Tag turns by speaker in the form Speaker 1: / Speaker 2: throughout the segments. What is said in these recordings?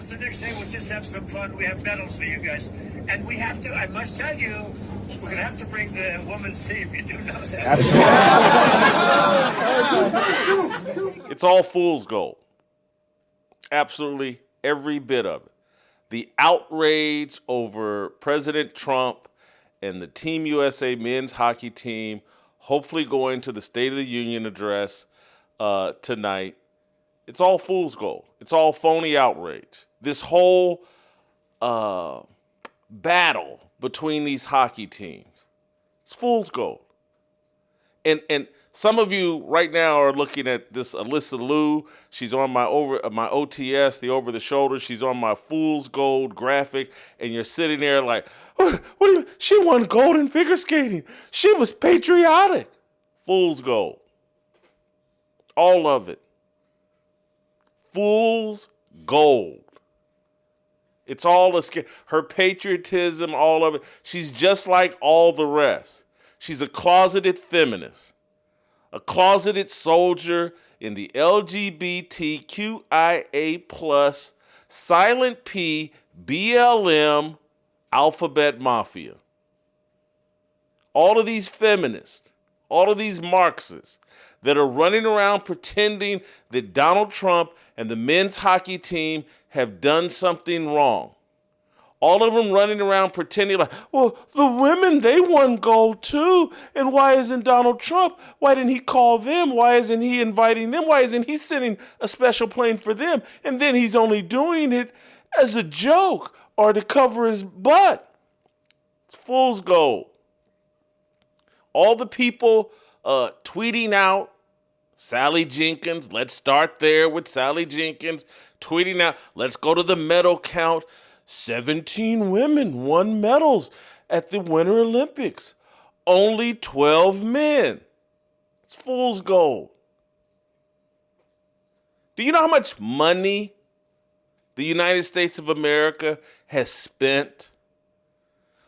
Speaker 1: So next day we'll just have some fun. We have medals for you guys. And we have to, I must tell you, we're going to have to bring the women's team. You do know that.
Speaker 2: It's all fool's gold. Absolutely every bit of it. The outrage over President Trump and the Team USA men's hockey team hopefully going to the State of the Union address tonight. It's all fool's gold. It's all phony outrage. This whole battle between these hockey teams, it's fool's gold. And some of you right now are looking at this Alyssa Liu. She's on my OTS, the over the shoulder. She's on my fool's gold graphic, and you're sitting there like, what do you mean? She won gold in figure skating. She was patriotic. Fool's gold. All of it. Fool's gold. It's all a scam. Her patriotism, all of it. She's just like all the rest. She's a closeted feminist, a closeted soldier in the LGBTQIA plus silent P BLM alphabet mafia. All of these feminists, all of these Marxists that are running around pretending that Donald Trump and the men's hockey team have done something wrong. All of them running around pretending like, well, the women, they won gold too. And why isn't Donald Trump? Why didn't he call them? Why isn't he inviting them? Why isn't he sending a special plane for them? And then he's only doing it as a joke or to cover his butt. It's fool's gold. All the people tweeting out, Sally Jenkins, let's start there with Sally Jenkins, tweeting out, let's go to the medal count. 17 women won medals at the Winter Olympics. Only 12 men. It's fool's gold. Do you know how much money the United States of America has spent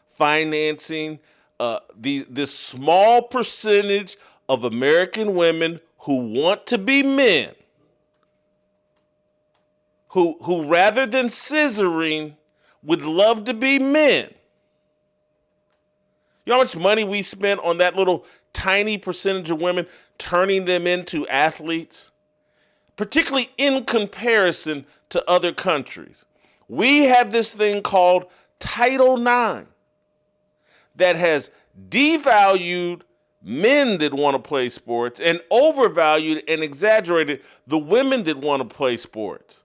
Speaker 2: financing this small percentage of American women who want to be men, who rather than scissoring would love to be men? You know how much money we've spent on that little tiny percentage of women, turning them into athletes? Particularly in comparison to other countries. We have this thing called Title IX that has devalued men that want to play sports and overvalued and exaggerated the women that want to play sports.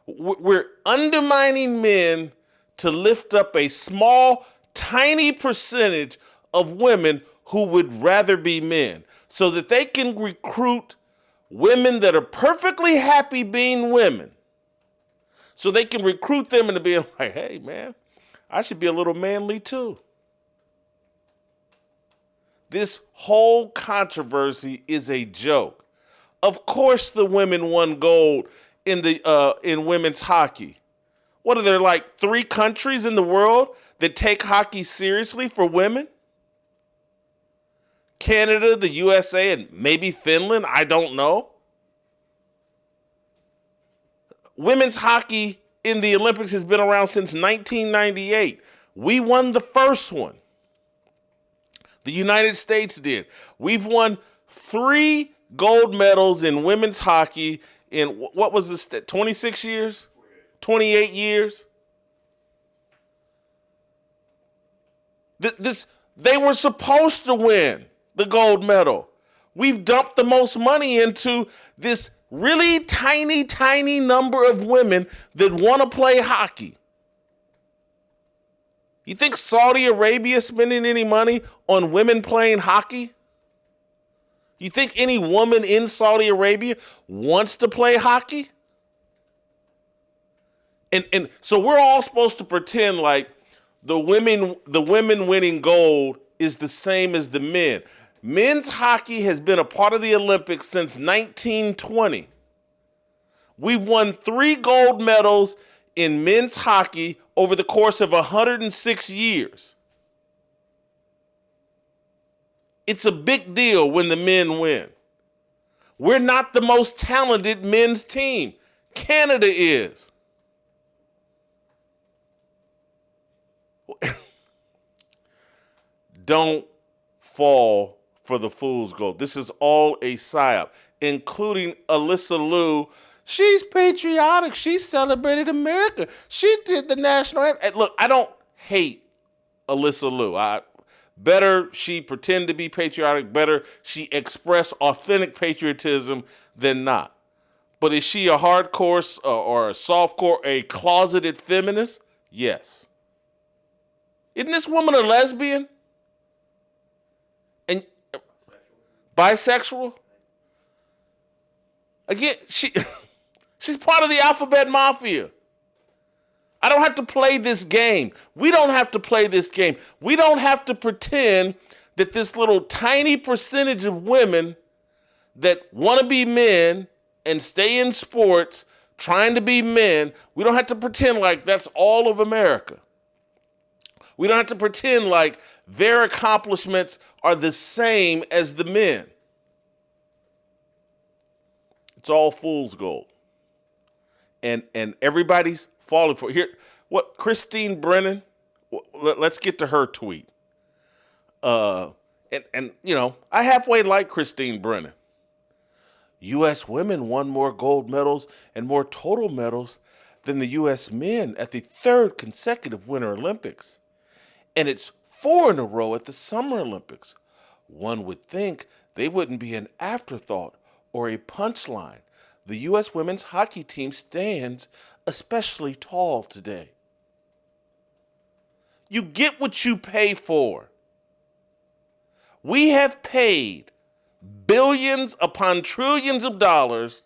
Speaker 2: We're undermining men to lift up a small, tiny percentage of women who would rather be men so that they can recruit women that are perfectly happy being women. So they can recruit them into being like, hey, man, I should be a little manly too. This whole controversy is a joke. Of course the women won gold in women's hockey. What are there, like 3 countries in the world that take hockey seriously for women? Canada, the USA, and maybe Finland, I don't know. Women's hockey in the Olympics has been around since 1998. We won the first one. The United States did. We've won 3 gold medals in women's hockey in, what was this, 26 years? 28 years? They were supposed to win the gold medal. We've dumped the most money into this really tiny, tiny number of women that want to play hockey. You think Saudi Arabia is spending any money on women playing hockey? You think any woman in Saudi Arabia wants to play hockey? And so we're all supposed to pretend like the women winning gold is the same as the men. Men's hockey has been a part of the Olympics since 1920. We've won 3 gold medals in men's hockey over the course of 106 years. It's a big deal when the men win. We're not the most talented men's team. Canada is. Don't fall for the fool's gold. This is all a psyop, including Alyssa Liu. She's patriotic. She celebrated America. She did the national anthem. Look, I don't hate Alyssa Liu. Better she pretend to be patriotic. Better she express authentic patriotism than not. But is she a hardcore or a softcore, a closeted feminist? Yes. Isn't this woman a lesbian? And bisexual? Again, she's part of the alphabet mafia. I don't have to play this game. We don't have to play this game. We don't have to pretend that this little tiny percentage of women that want to be men and stay in sports trying to be men, we don't have to pretend like that's all of America. We don't have to pretend like their accomplishments are the same as the men. It's all fool's gold. And everybody's falling for it. Here, what Christine Brennan, let's get to her tweet. And you know, I halfway like Christine Brennan. U.S. women won more gold medals and more total medals than the U.S. men at the third consecutive Winter Olympics. And it's 4 in a row at the Summer Olympics. One would think they wouldn't be an afterthought or a punchline. The U.S. women's hockey team stands especially tall today. You get what you pay for. We have paid billions upon trillions of dollars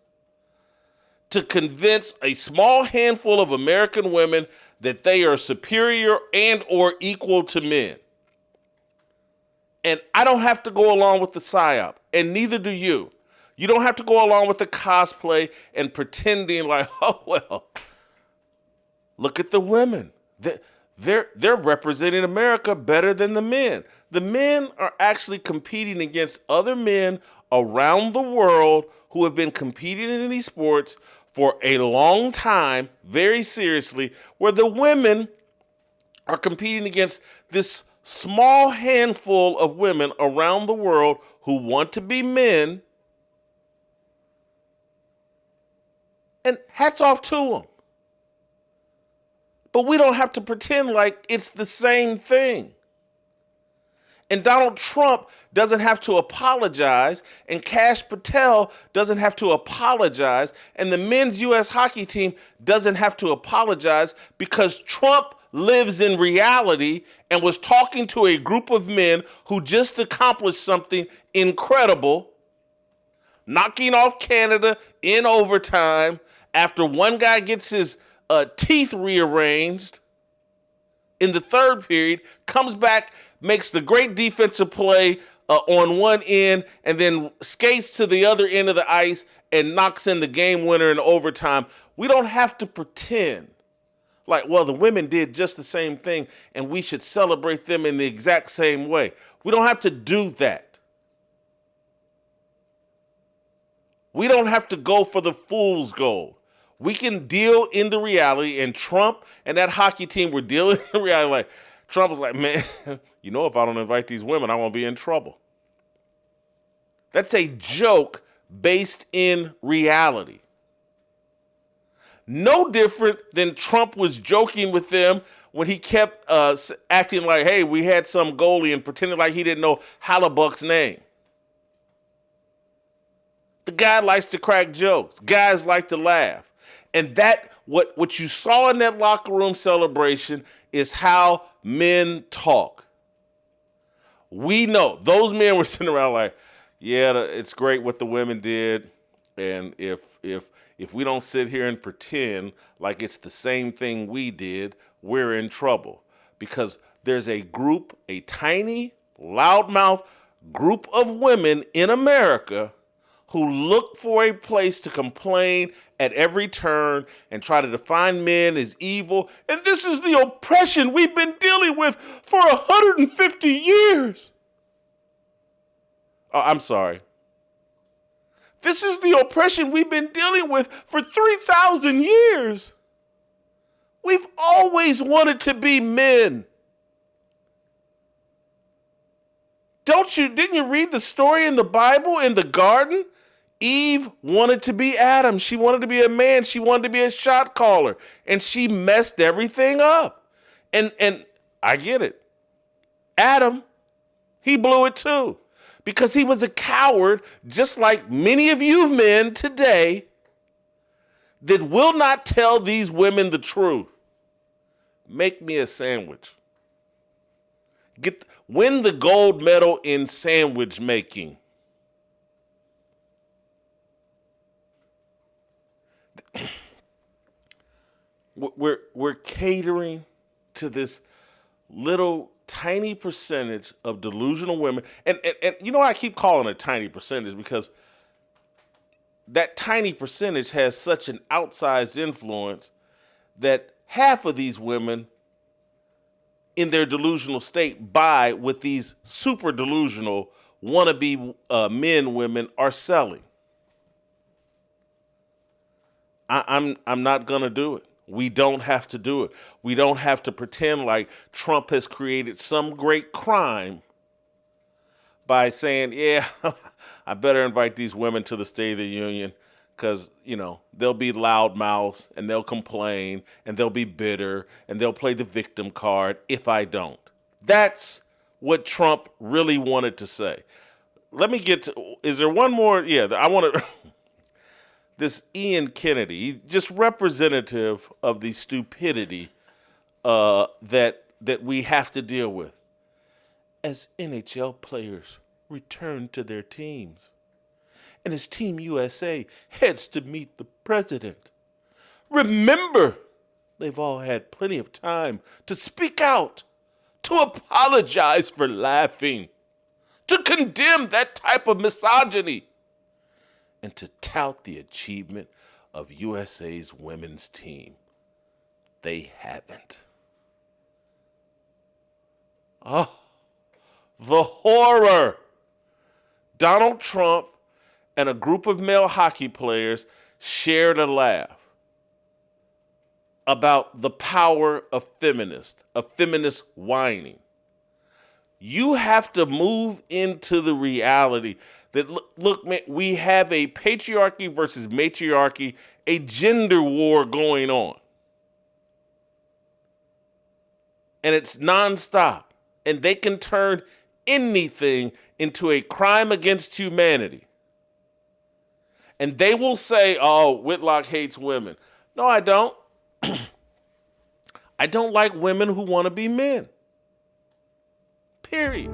Speaker 2: to convince a small handful of American women that they are superior and or equal to men. And I don't have to go along with the psyop, and neither do you. You don't have to go along with the cosplay and pretending like, oh, well, look at the women. They're representing America better than the men. The men are actually competing against other men around the world who have been competing in these sports for a long time, very seriously, where the women are competing against this small handful of women around the world who want to be men. And hats off to them. But we don't have to pretend like it's the same thing. And Donald Trump doesn't have to apologize, and Kash Patel doesn't have to apologize, and the men's U.S. hockey team doesn't have to apologize because Trump lives in reality and was talking to a group of men who just accomplished something incredible, knocking off Canada in overtime after one guy gets his teeth rearranged in the third period, comes back, makes the great defensive play on one end, and then skates to the other end of the ice and knocks in the game winner in overtime. We don't have to pretend like, well, the women did just the same thing and we should celebrate them in the exact same way. We don't have to do that. We don't have to go for the fool's gold. We can deal in the reality, and Trump and that hockey team were dealing in reality. Like, Trump was like, man, you know, if I don't invite these women, I'm going to be in trouble. That's a joke based in reality. No different than Trump was joking with them when he kept acting like, hey, we had some goalie, and pretending like he didn't know Hallebuck's name. The guy likes to crack jokes. Guys like to laugh. And that, what you saw in that locker room celebration is how men talk. We know those men were sitting around like, yeah, it's great what the women did. And if we don't sit here and pretend like it's the same thing we did, we're in trouble. Because there's a group, a tiny, loudmouth group of women in America who look for a place to complain at every turn and try to define men as evil. And this is the oppression we've been dealing with for 150 years. Oh, I'm sorry. This is the oppression we've been dealing with for 3,000 years. We've always wanted to be men. Didn't you read the story in the Bible in the garden? Eve wanted to be Adam. She wanted to be a man. She wanted to be a shot caller. And she messed everything up. And I get it. Adam, he blew it too. Because he was a coward, just like many of you men today that will not tell these women the truth. Make me a sandwich. Win the gold medal in sandwich making. We're catering to this little tiny percentage of delusional women. And you know what I keep calling a tiny percentage? Because that tiny percentage has such an outsized influence that half of these women in their delusional state buy what these super delusional wannabe women are selling. I'm not going to do it. We don't have to do it. We don't have to pretend like Trump has created some great crime by saying, yeah, I better invite these women to the State of the Union because, they'll be loud mouths and they'll complain and they'll be bitter and they'll play the victim card if I don't. That's what Trump really wanted to say. Let me get to, is there one more? Yeah, I want to, this Ian Kennedy, just representative of the stupidity that we have to deal with. As NHL players return to their teams, and as Team USA heads to meet the president, remember, they've all had plenty of time to speak out, to apologize for laughing, to condemn that type of misogyny, and to tout the achievement of USA's women's team. They haven't. Oh, the horror. Donald Trump and a group of male hockey players shared a laugh about the power of feminist whining. You have to move into the reality that, look, man, we have a patriarchy versus matriarchy, a gender war going on. And it's nonstop. And they can turn anything into a crime against humanity. And they will say, oh, Whitlock hates women. No, I don't. I don't like women who want to be men. Period.